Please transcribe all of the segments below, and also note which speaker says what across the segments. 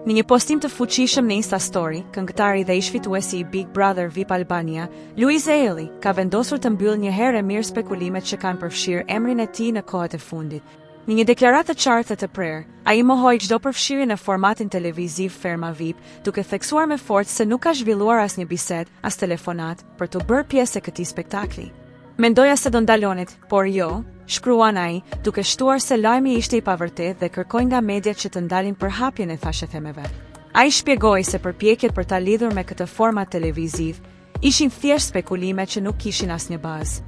Speaker 1: Në një postim të fuqishëm në Insta Story, këngëtari dhe ish fituesi i Big Brother VIP Albania, Luis Eili, ka vendosur të mbyllë një herë e mirë spekulimet që kanë përfshirë emrin e tij në kohët e fundit. Në një deklaratë të qartë të prerë, ai mohoi çdo përfshirje në formatin televiziv Ferma VIP, duke theksuar me forcë se nuk ka zhvilluar asnjë bisedë, as telefonat për të bërë pjesë e këtij spektakli. Mendoja se do ndalonit, por jo, shkruan ai, duke shtuar se lajmi ishte i pavërtetë dhe kërkoi nga mediat që të ndalin përhapjen e thashëthemeve. Ai shpjegoi se përpjekjet për ta lidhur me këtë format televiziv ishin thjesht spekulime që nuk kishin asnjë bazë.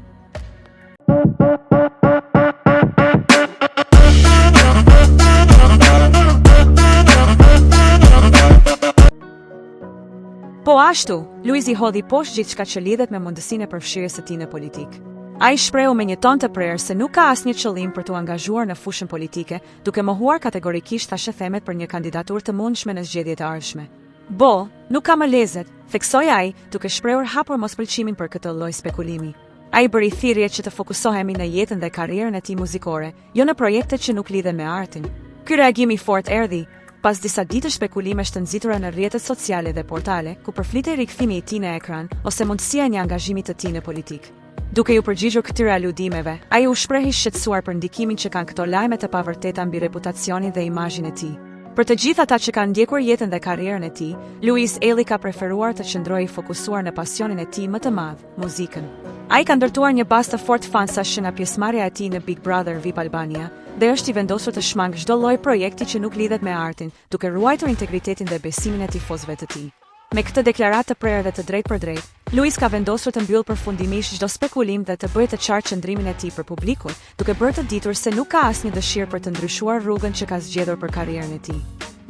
Speaker 1: Po ashtu, Luis i hodhi poshtë gjithçka që lidhet me mundësinë e përfshirjes së tij në politikë. Ai shprehu me një ton të prerë se nuk ka asnjë qëllim për t'u angazhuar në fushën politike, duke mohuar kategorikisht thashëthemet për një kandidaturë të mundshme në zgjedhjet e ardhshme. Bo, nuk ka më lezet, theksoi ai, duke shprehur hapur mospëlqimin për këtë lloj spekulimi. Ai bëri thirrje që të fokusohemi në jetën dhe karrierën e tij muzikore, jo në projektet që nuk lidhen me artin. Ky reagim i fortë erdhi pas disa ditësh spekulimesh të nxitura në rrjetet sociale dhe portale, ku përflitej rikthimi i tij në ekran ose mundësia e një angazhimi të tij në politikë. Duke ju përgjigjur këtyre aludimeve, ai u shprehi shqetësuar për ndikimin që kanë këto lajme të pavërteta mbi reputacionin dhe imazhin e tij. Për të gjithë ata që kanë ndjekur jetën dhe karrierën e tij, Luis Eili ka preferuar të qëndrojë i fokusuar në pasionin e tij më të madh, muzikën. Ai ka ndërtuar një bazë të fortë fansash nga pjesëmarrja e tij në Big Brother VIP Albania dhe është i vendosur të shmangë çdo lloj projekti që nuk lidhet me artin, duke ruajtur integritetin dhe besimin e tifozëve të tij. Me këtë deklaratë të prerë dhe të drejtë për drejtë, Luis ka vendosur të mbyllë përfundimisht çdo spekulim dhe të bëjë të qartë qëndrimin e tij për publikun, duke bërë të ditur se nuk ka asnjë dëshirë për të ndryshuar rrugën që ka zgjedhur për karrierën e tij.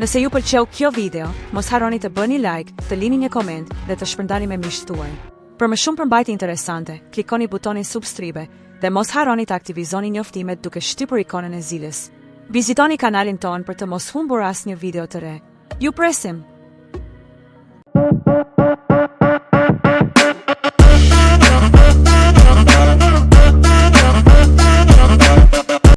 Speaker 1: Nëse ju pëlqeu kjo video, mos harroni të bëni like, të lini një koment dhe të shpërndani me miqtë tuaj. Për më shumë përmbajtje interesante, klikoni butonin subscribe dhe mos harroni të aktivizoni njoftimet duke shtypur ikonën e zilës. Vizitoni kanalin ton për të mos humbur asnjë video të re. Ju presim!